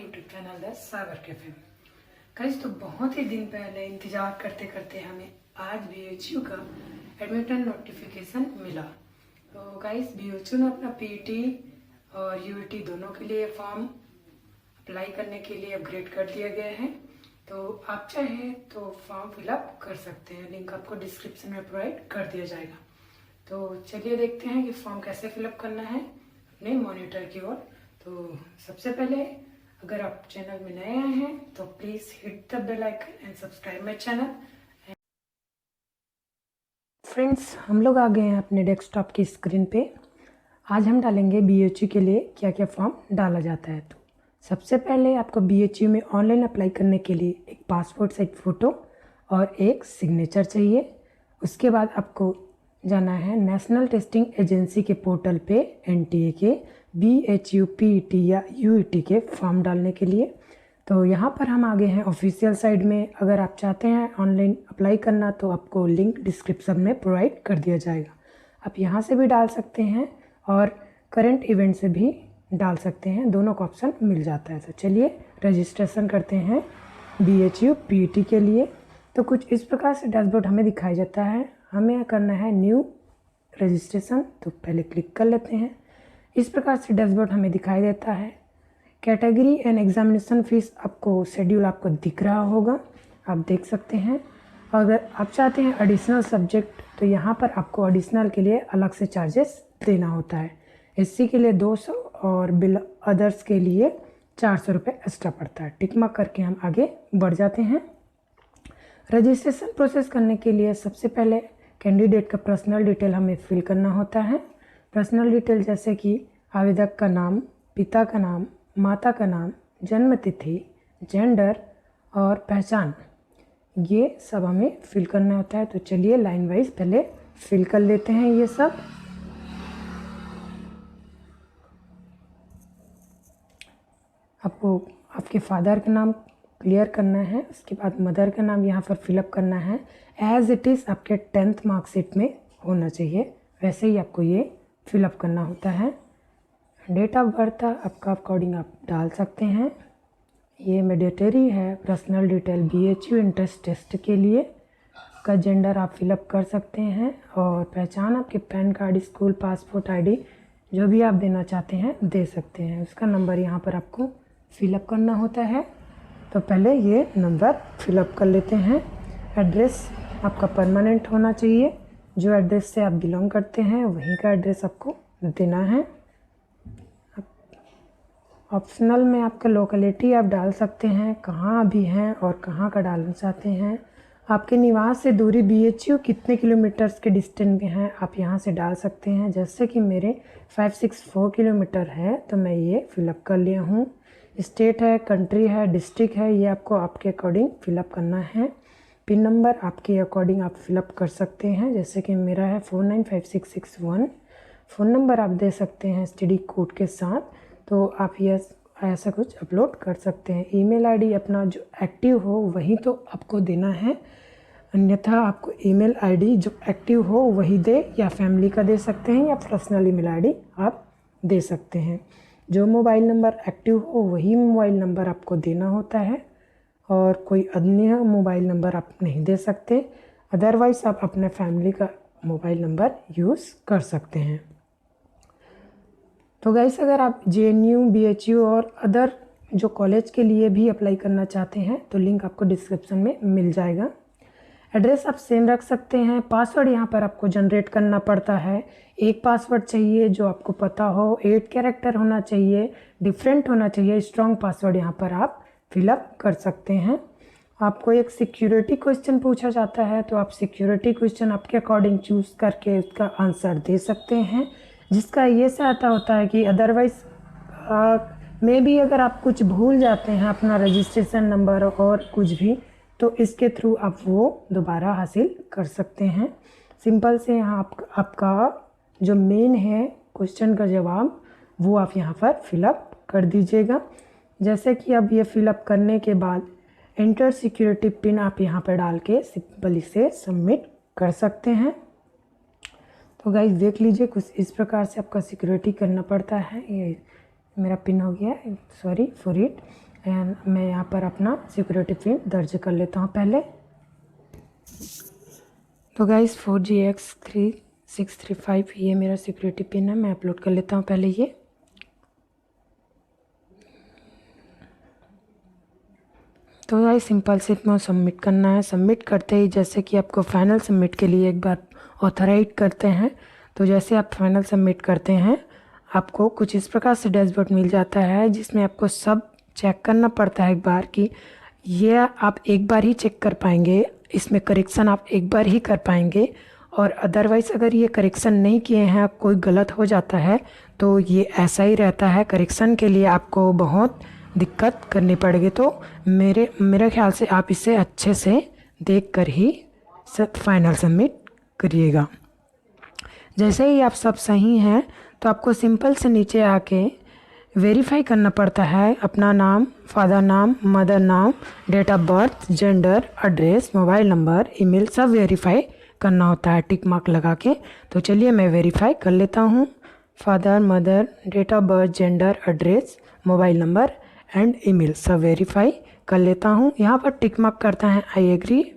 YouTube channel है सागर cafe. Guys तो बहुत ही दिन पहले इंतजार करते करते हमें आज BHU का एडमिशन नोटिफिकेशन मिला। तो गाइस BHU ने अपना PET और UET दोनों के लिए फॉर्म अप्लाई करने के लिए अपग्रेड कर दिया गया है। तो आप चाहें तो फॉर्म फिलअप कर सकते हैं, लिंक आपको डिस्क्रिप्शन में प्रोवाइड कर दिया जाएगा। तो चलिए देखते हैं कि फॉर्म कैसे फिलअप करना है अपने मॉनिटर की ओर। तो सबसे पहले अगर आप चैनल में नए आए हैं तो please hit the bell icon and subscribe my channel. Friends, हम लोग आ गए हैं अपने डेस्कटॉप की स्क्रीन पे। आज हम डालेंगे BHU के लिए क्या क्या फॉर्म डाला जाता है। तो सबसे पहले आपको BHU में ऑनलाइन अप्लाई करने के लिए एक पासपोर्ट साइज फ़ोटो और एक सिग्नेचर चाहिए। उसके बाद आपको जाना है नेशनल टेस्टिंग एजेंसी के पोर्टल पे NTA के BHU PET या UET के फॉर्म डालने के लिए। तो यहाँ पर हम आ गए हैं ऑफिशियल साइड में। अगर आप चाहते हैं ऑनलाइन अप्लाई करना तो आपको लिंक डिस्क्रिप्शन में प्रोवाइड कर दिया जाएगा। आप यहाँ से भी डाल सकते हैं और करंट इवेंट से भी डाल सकते हैं, दोनों का ऑप्शन मिल जाता है। तो चलिए रजिस्ट्रेशन करते हैं BHU PET के लिए। तो कुछ इस प्रकार से डैशबोर्ड हमें दिखाई जाता है। हमें करना है न्यू रजिस्ट्रेशन, तो पहले क्लिक कर लेते हैं। इस प्रकार से डैशबोर्ड हमें दिखाई देता है। कैटेगरी एंड एग्जामिनेशन फीस आपको शेड्यूल आपको दिख रहा होगा, आप देख सकते हैं। अगर आप चाहते हैं एडिशनल सब्जेक्ट तो यहाँ पर आपको एडिशनल के लिए अलग से चार्जेस देना होता है। SC के लिए 200 और बिल अदर्स के लिए 400 रुपये एक्स्ट्रा पड़ता है। टिक मार्क करके हम आगे बढ़ जाते हैं। रजिस्ट्रेशन प्रोसेस करने के लिए सबसे पहले कैंडिडेट का पर्सनल डिटेल हमें फिल करना होता है। पर्सनल डिटेल जैसे कि आवेदक का नाम, पिता का नाम, माता का नाम, जन्म तिथि, जेंडर और पहचान, ये सब हमें फिल करना होता है। तो चलिए लाइन वाइज पहले फिल कर लेते हैं ये सब। आपको आपके फादर का नाम क्लियर करना है, उसके बाद मदर का नाम यहाँ पर फिलअप करना है। एज इट इज़ आपके 10th मार्कशीट में होना चाहिए, वैसे ही आपको ये फिलअप करना होता है। डेट ऑफ बर्थ आपका अकॉर्डिंग आप डाल सकते हैं, ये मैंडेटरी है। Personal detail BHU entrance test के लिए का जेंडर आप फिलअप कर सकते हैं और पहचान आपके pan card, school passport ID जो भी आप देना चाहते हैं दे सकते हैं। उसका नंबर यहाँ पर आपको फिलअप करना होता है। तो पहले ये नंबर फिलअप कर लेते हैं। एड्रेस आपका परमानेंट होना चाहिए, जो एड्रेस से आप बिलोंग करते हैं वहीं का एड्रेस आपको देना है। ऑप्शनल में आपका लोकेलिटी आप डाल सकते हैं, कहाँ अभी हैं और कहाँ का डालना चाहते हैं। आपके निवास से दूरी BHU कितने किलोमीटर्स के डिस्टेंस में है आप यहाँ से डाल सकते हैं। जैसे कि मेरे 564 किलोमीटर है तो मैं ये फिलअप कर लिया हूँ। स्टेट है, कंट्री है, डिस्ट्रिक्ट है, ये आपको आपके अकॉर्डिंग फिलअप करना है। पिन नंबर आपके अकॉर्डिंग आप फिलअप कर सकते हैं, जैसे कि मेरा है 495661। फ़ोन नंबर आप दे सकते हैं STD कोड के साथ, तो आप ये ऐसा कुछ अपलोड कर सकते हैं। ईमेल ID अपना जो एक्टिव हो वही तो आपको देना है, अन्यथा आपको ईमेल ID जो एक्टिव हो वही दे, या फैमिली का दे सकते हैं या पर्सनल ईमेल ID आप दे सकते हैं। जो मोबाइल नंबर एक्टिव हो वही मोबाइल नंबर आपको देना होता है और कोई अन्य मोबाइल नंबर आप नहीं दे सकते। अदरवाइज़ आप अपने फैमिली का मोबाइल नंबर यूज़ कर सकते हैं। तो गाइस, अगर आप JNU, BHU और अदर जो कॉलेज के लिए भी अप्लाई करना चाहते हैं तो लिंक आपको डिस्क्रिप्शन में मिल जाएगा। एड्रेस आप सेम रख सकते हैं। पासवर्ड यहाँ पर आपको जनरेट करना पड़ता है। एक पासवर्ड चाहिए जो आपको पता हो, 8 कैरेक्टर होना चाहिए, डिफरेंट होना चाहिए। स्ट्रॉन्ग पासवर्ड यहाँ पर आप फिलअप कर सकते हैं। आपको एक सिक्योरिटी क्वेश्चन पूछा जाता है तो आप सिक्योरिटी क्वेश्चन आपके अकॉर्डिंग चूज़ करके उसका आंसर दे सकते हैं, जिसका ये सहायता होता है कि अदरवाइज़ मे भी अगर आप कुछ भूल जाते हैं अपना रजिस्ट्रेशन नंबर और कुछ भी, तो इसके थ्रू आप वो दोबारा हासिल कर सकते हैं। सिंपल से यहाँ आपका जो मेन है क्वेश्चन का जवाब वो आप यहाँ पर फिलअप कर दीजिएगा। जैसे कि अब ये फिलअप करने के बाद एंटर सिक्योरिटी पिन आप यहाँ पर डाल के सिंपली से सबमिट कर सकते हैं। तो गाइस देख लीजिए, कुछ इस प्रकार से आपका सिक्योरिटी करना पड़ता है। ये मेरा पिन हो गया, सॉरी फॉर इट। एंड मैं यहाँ पर अपना सिक्योरिटी पिन दर्ज कर लेता हूँ पहले। तो गाइस 4GX3635 ये मेरा सिक्योरिटी पिन है, मैं अपलोड कर लेता हूँ पहले ये। तो गाइस सिंपल से इतना सबमिट करना है। सबमिट करते ही जैसे कि आपको फाइनल सबमिट के लिए एक बार ऑथराइज करते हैं, तो जैसे आप फाइनल सबमिट करते हैं आपको कुछ इस प्रकार से डैशबोर्ड मिल जाता है, जिसमें आपको सब चेक करना पड़ता है एक बार कि ये आप एक बार ही चेक कर पाएंगे, इसमें करेक्शन आप एक बार ही कर पाएंगे, और अदरवाइज़ अगर ये करेक्शन नहीं किए हैं, कोई गलत हो जाता है तो ये ऐसा ही रहता है। करेक्शन के लिए आपको बहुत दिक्कत करनी पड़ेगी। तो मेरे ख्याल से आप इसे अच्छे से देख कर ही सब फाइनल सबमिट करिएगा। जैसे ही आप सब सही हैं तो आपको सिंपल से नीचे आके वेरीफाई करना पड़ता है अपना नाम, फादर नाम, मदर नाम, date of birth, gender, address, mobile number, email सब वेरीफाई करना होता है टिक मार्क लगा के। तो चलिए मैं वेरीफाई कर लेता हूँ। Father, mother, date of birth, gender, address, mobile number and email सब वेरीफाई कर लेता हूँ। यहाँ पर टिक मार्क करता है I agree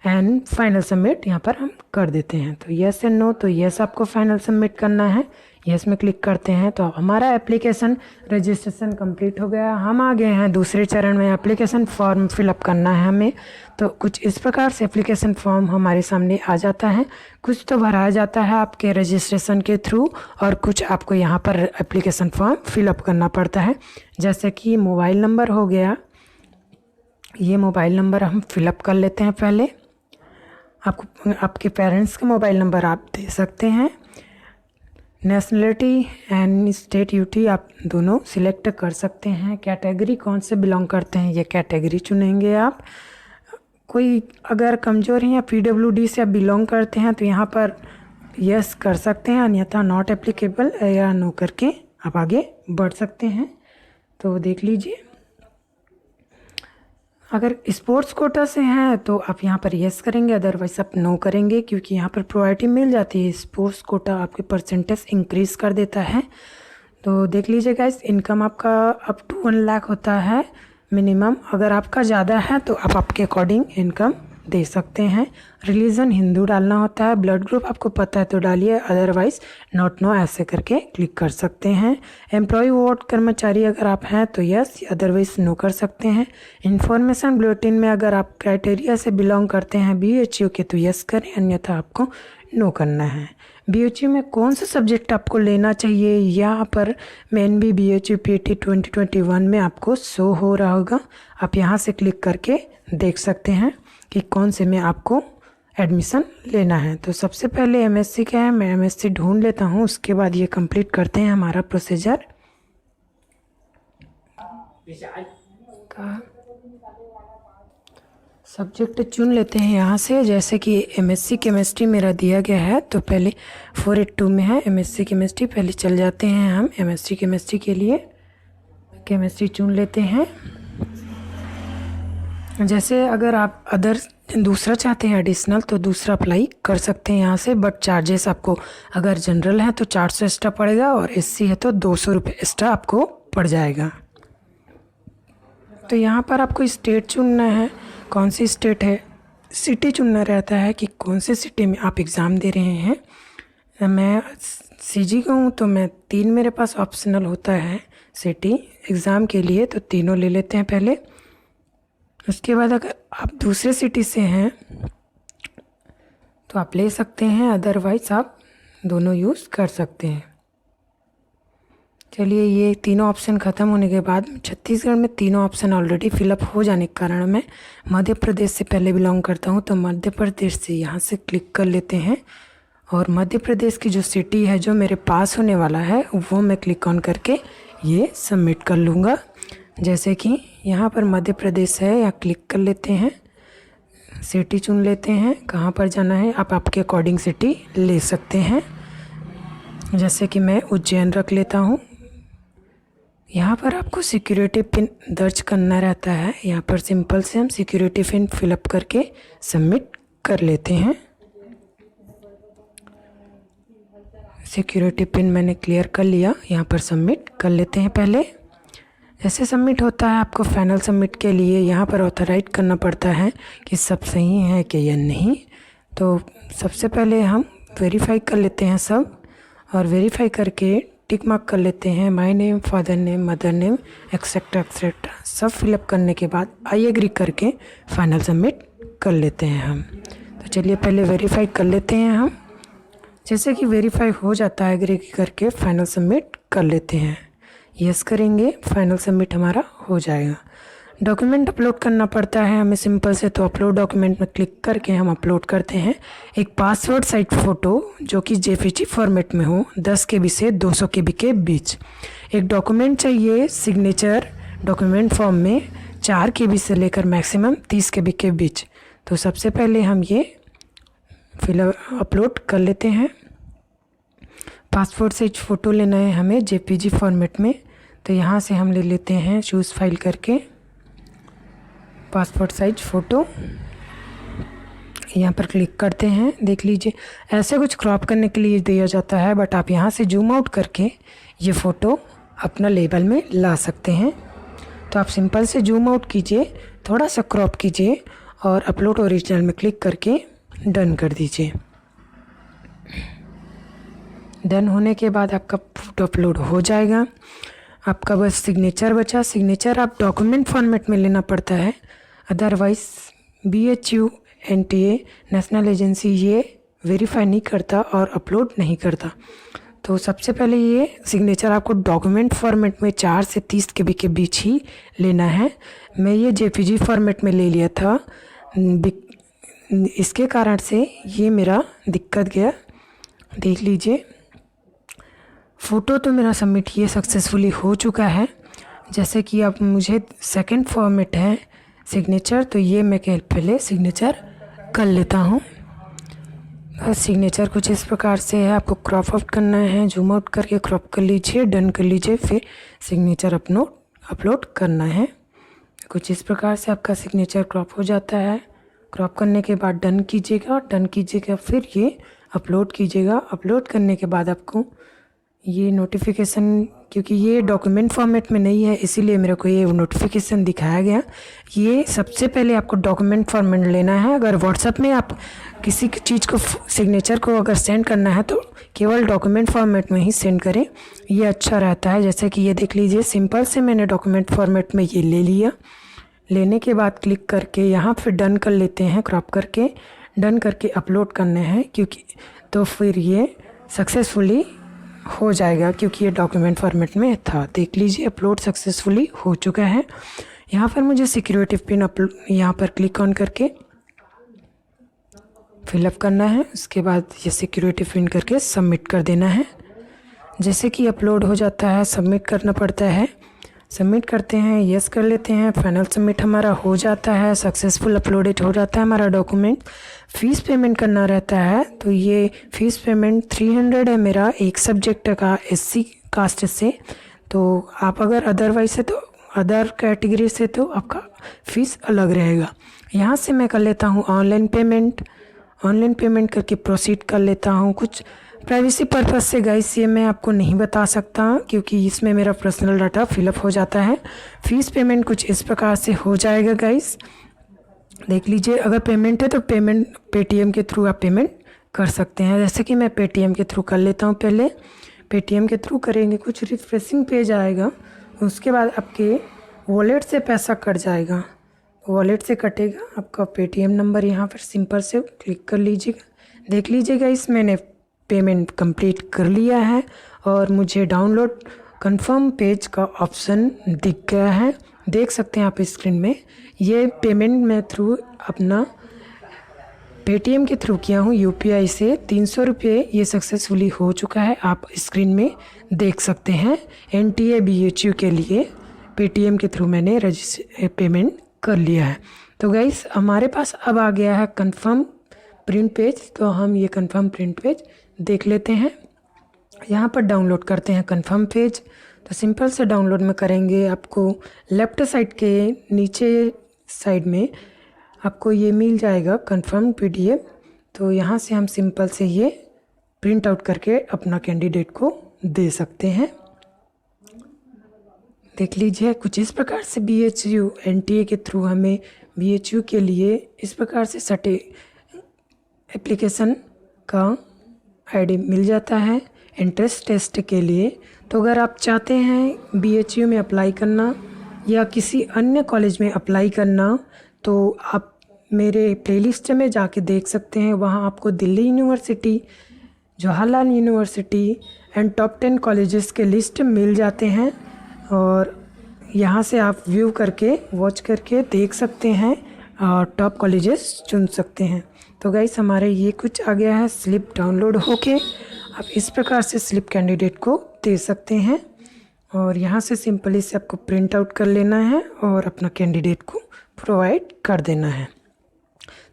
and final submit यहाँ पर हम कर देते हैं। तो येस एंड नो, तो येस आपको फाइनल सबमिट करना है, येस में क्लिक करते हैं तो हमारा एप्लीकेशन रजिस्ट्रेशन कंप्लीट हो गया। हम आ गए हैं दूसरे चरण में, एप्लीकेशन फॉर्म फिलअप करना है हमें। तो कुछ इस प्रकार से एप्लीकेशन फॉर्म हमारे सामने आ जाता है। कुछ तो भराया जाता है आपके रजिस्ट्रेशन के थ्रू और कुछ आपको यहाँ पर एप्लीकेशन फॉर्म फिलअप करना पड़ता है। जैसे कि मोबाइल नंबर हो गया, ये मोबाइल नंबर हम फिलअप कर लेते हैं पहले। आपके पेरेंट्स का मोबाइल नंबर आप दे सकते हैं। नेशनलिटी एंड स्टेट यूटी आप दोनों सिलेक्ट कर सकते हैं। कैटेगरी कौन से बिलोंग करते हैं ये कैटेगरी चुनेंगे आप। कोई अगर कमज़ोर हैं या पीडब्ल्यूडी से आप बिलोंग करते हैं तो यहाँ पर यस कर सकते हैं, अन्यथा नॉट एप्लीकेबल या नो करके आप आगे बढ़ सकते हैं। तो देख लीजिए, अगर स्पोर्ट्स कोटा से हैं तो आप यहाँ पर यस करेंगे, अदरवाइज आप नो करेंगे, क्योंकि यहाँ पर प्रायोरिटी मिल जाती है। स्पोर्ट्स कोटा आपके परसेंटेज इंक्रीज़ कर देता है। तो देख लीजिए गाइस, इनकम आपका अप टू 1 लाख होता है मिनिमम। अगर आपका ज़्यादा है तो आप आपके अकॉर्डिंग इनकम दे सकते हैं। रिलीजन हिंदू डालना होता है। ब्लड ग्रुप आपको पता है तो डालिए, अदरवाइज नॉट नो ऐसे करके क्लिक कर सकते हैं। एम्प्लॉय वोट कर्मचारी अगर आप हैं तो यस, अदरवाइज नो कर सकते हैं। इन्फॉर्मेशन बुलेटिन में अगर आप क्राइटेरिया से बिलोंग करते हैं BHU के तो यस करें, अन्यथा आपको नो करना है। BHU में कौन सा सब्जेक्ट आपको लेना चाहिए यहाँ पर मेन भी BHU PT 2021 में आपको शो हो रहा होगा। आप यहाँ से क्लिक करके देख सकते हैं कि कौन से में आपको एडमिशन लेना है। तो सबसे पहले MSc का है, मैं MSc ढूंढ लेता हूँ, उसके बाद ये कंप्लीट करते हैं हमारा प्रोसीजर का। सब्जेक्ट चुन लेते हैं यहाँ से, जैसे कि MSc केमिस्ट्री मेरा दिया गया है तो पहले 482 में है MSc केमिस्ट्री। पहले चल जाते हैं हम MSc केमिस्ट्री के लिए, केमिस्ट्री चुन लेते हैं। जैसे अगर आप अदर दूसरा चाहते हैं एडिशनल तो दूसरा अप्लाई कर सकते हैं यहाँ से, बट चार्जेस आपको अगर जनरल है तो 400 एक्स्ट्रा पड़ेगा और SC है तो 200 रुपये एक्स्ट्रा आपको पड़ जाएगा। तो यहाँ पर आपको स्टेट चुनना है, कौन सी स्टेट है। सिटी चुनना रहता है कि कौन से सिटी में आप एग्ज़ाम दे रहे हैं। मैं CG का हूँ तो मैं 3 मेरे पास ऑप्शनल होता है सिटी एग्ज़ाम के लिए, तो तीनों ले लेते हैं पहले। उसके बाद अगर आप दूसरे सिटी से हैं तो आप ले सकते हैं, अदरवाइज आप दोनों यूज़ कर सकते हैं। चलिए, ये तीनों ऑप्शन ख़त्म होने के बाद छत्तीसगढ़ में तीनों ऑप्शन ऑलरेडी फिलअप हो जाने के कारण मैं मध्य प्रदेश से पहले बिलोंग करता हूँ, तो मध्य प्रदेश से यहाँ से क्लिक कर लेते हैं। और मध्य प्रदेश की जो सिटी है जो मेरे पास होने वाला है वो मैं क्लिक ऑन करके ये सबमिट कर लूँगा। जैसे कि यहाँ पर मध्य प्रदेश है, यहाँ क्लिक कर लेते हैं, सिटी चुन लेते हैं कहाँ पर जाना है। आप आपके अकॉर्डिंग सिटी ले सकते हैं, जैसे कि मैं उज्जैन रख लेता हूँ। यहाँ पर आपको सिक्योरिटी पिन दर्ज करना रहता है। यहाँ पर सिंपल से हम सिक्योरिटी पिन फिलअप करके सबमिट कर लेते हैं। सिक्योरिटी पिन मैंने क्लियर कर लिया, यहाँ पर सबमिट कर लेते हैं पहले। जैसे सबमिट होता है आपको फाइनल सबमिट के लिए यहाँ पर ऑथराइज करना पड़ता है कि सब सही है कि या नहीं। तो सबसे पहले हम वेरीफाई कर लेते हैं सब, और वेरीफाई करके टिक मार्क कर लेते हैं my name, father name, mother name, etcetera etcetera. सब फिलअप करने के बाद आई एग्री करके फाइनल सबमिट कर लेते हैं हम। तो चलिए पहले वेरीफाई कर लेते हैं हम। जैसे कि वेरीफाई हो जाता है एग्री करके फाइनल सबमिट कर लेते हैं। यस करेंगे, फाइनल सबमिट हमारा हो जाएगा। डॉक्यूमेंट अपलोड करना पड़ता है हमें सिंपल से, तो अपलोड डॉक्यूमेंट में क्लिक करके हम अपलोड करते हैं एक पासवर्ड साइज फ़ोटो जो कि जेपीजी फॉर्मेट में हो, 10 KB से 200 KB के बीच। एक डॉक्यूमेंट चाहिए सिग्नेचर डॉक्यूमेंट फॉर्म में 4 KB से लेकर मैक्सिमम 30 KB के बीच। तो सबसे पहले हम ये अपलोड कर लेते हैं। पासपोर्ट साइज फ़ोटो लेना है हमें जेपीजी फॉर्मेट में, तो यहाँ से हम ले लेते हैं चूज़ फाइल करके पासपोर्ट साइज फ़ोटो। यहाँ पर क्लिक करते हैं। देख लीजिए ऐसे कुछ क्रॉप करने के लिए दिया जाता है, बट आप यहाँ से जूम आउट करके ये फ़ोटो अपना लेबल में ला सकते हैं। तो आप सिंपल से जूम आउट कीजिए, थोड़ा सा क्रॉप कीजिए और अपलोड ओरिजिनल में क्लिक करके डन कर दीजिए। डन होने के बाद आपका फ़ोटो अपलोड हो जाएगा। आपका बस सिग्नेचर बचा। सिग्नेचर आप डॉक्यूमेंट फॉर्मेट में लेना पड़ता है, otherwise BHU NTA national agency ये वेरीफाई नहीं करता और अपलोड नहीं करता। तो सबसे पहले ये सिग्नेचर आपको डॉक्यूमेंट फॉर्मेट में 4 से 30 KB के बीच ही लेना है। मैं ये JPG फॉर्मेट में ले लिया था, इसके कारण से ये मेरा दिक्कत गया। देख लीजिए फ़ोटो तो मेरा सबमिट ये सक्सेसफुली हो चुका है। जैसे कि अब मुझे सेकंड फॉर्मेट है सिग्नेचर, तो ये मैं पहले सिग्नेचर कर लेता हूँ। सिग्नेचर कुछ इस प्रकार से है, आपको क्रॉप आउट करना है, जूम आउट करके क्रॉप कर लीजिए, डन कर लीजिए, फिर सिग्नेचर अपलोड करना है। कुछ इस प्रकार से आपका सिग्नेचर क्रॉप हो जाता है। क्रॉप करने के बाद डन कीजिएगा, फिर ये अपलोड कीजिएगा। अपलोड करने के बाद आपको ये नोटिफिकेशन, क्योंकि ये डॉक्यूमेंट फॉर्मेट में नहीं है इसीलिए मेरे को ये नोटिफिकेशन दिखाया गया। ये सबसे पहले आपको डॉक्यूमेंट फॉर्मेट लेना है। अगर व्हाट्सएप में आप किसी चीज़ को सिग्नेचर को अगर सेंड करना है तो केवल डॉक्यूमेंट फॉर्मेट में ही सेंड करें, ये अच्छा रहता है। जैसे कि ये देख लीजिए सिंपल से मैंने डॉक्यूमेंट फॉर्मेट में ये ले लिया। लेने के बाद क्लिक करके यहाँ फिर डन कर लेते हैं, क्रॉप करके डन करके अपलोड करने हैं, क्योंकि तो फिर ये सक्सेसफुली हो जाएगा क्योंकि ये डॉक्यूमेंट फॉर्मेट में था। देख लीजिए अपलोड सक्सेसफुली हो चुका है। यहाँ पर मुझे सिक्योरिटी पिन यहाँ पर क्लिक ऑन करके फिलअप करना है। उसके बाद ये सिक्योरिटी पिन करके सबमिट कर देना है। जैसे कि अपलोड हो जाता है सबमिट करना पड़ता है। सबमिट करते हैं, यस कर लेते हैं, फाइनल सबमिट हमारा हो जाता है, सक्सेसफुल अपलोडेड हो जाता है हमारा डॉक्यूमेंट। फ़ीस पेमेंट करना रहता है, तो ये फ़ीस पेमेंट 300 है मेरा एक सब्जेक्ट का SC कास्ट से। तो आप अगर अदरवाइज से तो अदर कैटेगरी से तो आपका फ़ीस अलग रहेगा। यहाँ से मैं कर लेता हूँ ऑनलाइन पेमेंट करके प्रोसीड कर लेता हूँ। कुछ प्राइवेसी पर्पज़ से गाइस ये मैं आपको नहीं बता सकता क्योंकि इसमें मेरा पर्सनल डाटा फिलअप हो जाता है। फ़ीस पेमेंट कुछ इस प्रकार से हो जाएगा गाइस, देख लीजिए। अगर पेमेंट है तो पेमेंट पेटीएम के थ्रू आप पेमेंट कर सकते हैं। जैसे कि मैं पेटीएम के थ्रू कर लेता हूँ। पहले पेटीएम के थ्रू करेंगे, कुछ रिफ्रेशिंग पेज आएगा, उसके बाद आपके वॉलेट से पैसा कट जाएगा। वॉलेट से कटेगा आपका पेटीएम नंबर, यहाँ पर सिंपल से क्लिक कर लीजिएगा। देख लीजिएगा इस मैंने पेमेंट कंप्लीट कर लिया है और मुझे डाउनलोड कंफर्म पेज का ऑप्शन दिख गया है। देख सकते हैं आप स्क्रीन में। ये पेमेंट मैं थ्रू अपना पेटीएम के थ्रू किया हूँ UPI से। 300 रुपये ये सक्सेसफुली हो चुका है, आप स्क्रीन में देख सकते हैं। NTA BHU के लिए पेटीएम के थ्रू मैंने पेमेंट कर लिया है। तो गाइस हमारे पास अब आ गया है कंफर्म प्रिंट पेज, तो हम ये कंफर्म प्रिंट पेज देख लेते हैं। यहाँ पर डाउनलोड करते हैं कंफर्म पेज। तो सिंपल से डाउनलोड में करेंगे, आपको लेफ़्ट साइड के नीचे साइड में आपको ये मिल जाएगा कंफर्म PDF। तो यहाँ से हम सिंपल से ये प्रिंट आउट करके अपना कैंडिडेट को दे सकते हैं। देख लीजिए, कुछ इस प्रकार से BHU NTA के थ्रू हमें BHU के लिए इस प्रकार से सटे एप्लीकेशन का ID मिल जाता है एंट्रेंस टेस्ट के लिए। तो अगर आप चाहते हैं BHU में अप्लाई करना या किसी अन्य कॉलेज में अप्लाई करना, तो आप मेरे प्लेलिस्ट में जाके देख सकते हैं। वहाँ आपको Delhi university, Jawaharlal university and top 10 colleges के लिस्ट मिल जाते हैं, और यहाँ से आप व्यू करके वॉच करके देख सकते हैं और टॉप कॉलेजेस चुन सकते हैं। तो गाइस, हमारे ये कुछ आ गया है स्लिप डाउनलोड होके। आप इस प्रकार से स्लिप कैंडिडेट को दे सकते हैं, और यहाँ से सिंपली से आपको प्रिंट आउट कर लेना है और अपना कैंडिडेट को प्रोवाइड कर देना है।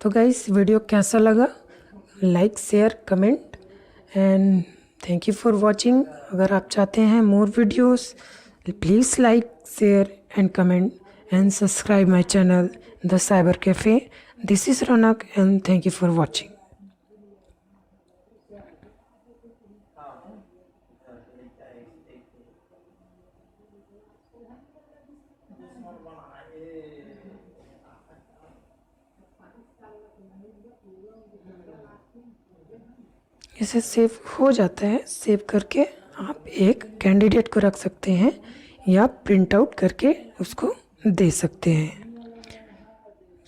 तो गाइस, वीडियो कैसा लगा? Like, share, comment and thank you for watching. अगर आप चाहते हैं more videos, please like, share and comment and subscribe my channel the cyber cafe. This is Raunak and thank you for watching. इसे save हो जाता है। Save करके आप एक कैंडिडेट को रख सकते हैं या प्रिंट आउट करके उसको दे सकते हैं।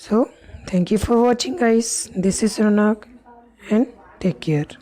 So thank you for watching guys, this is Raunak and take care.